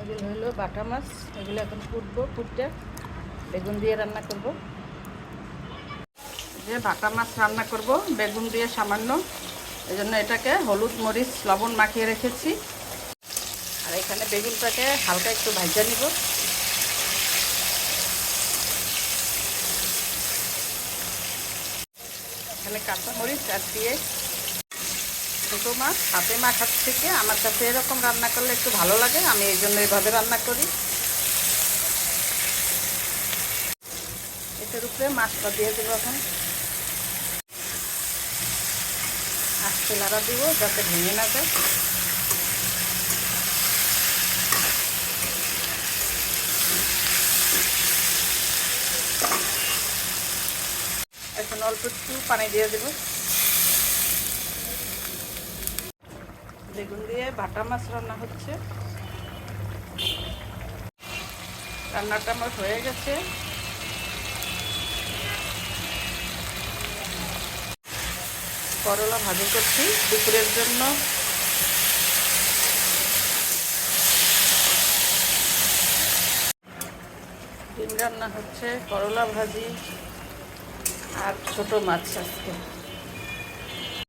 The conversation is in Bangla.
এগুলো হলো বাটা মাছ, এগুলো এখন কুটবো, কুটে বেগুন দিয়ে রান্না করব। যে বাটা মাছ রান্না করব বেগুন দিয়ে সামান্য, এই জন্য এটাকে হলুদ মরিচ লবণ মাখিয়ে রেখেছি। আর এখানে বেগুনটাকে হালকা একটু ভাজা নিব। এখানে কাঁচামরিচ আর দিয়ে ছোটো মাছ হাতে মাখার থেকে আমার কাছে এরকম রান্না করলে একটু ভালো লাগে, আমি এই জন্য এইভাবে রান্না করি। এটার উপরে মাছটা দিয়ে দেবো। এখন আস্তে নাড়া দিব যাতে ভেঙে না যায়। এখন অল্প একটু পানি দিয়ে দেব। বেগুন দিয়ে বাটা মাছ রান্না হচ্ছে। রান্নাটা আমার হয়ে গেছে। করলা ভাজি করছি দুপুরের জন্য। ডিম রান্না হচ্ছে, করলা ভাজি আর ছোট মাছ আজকে।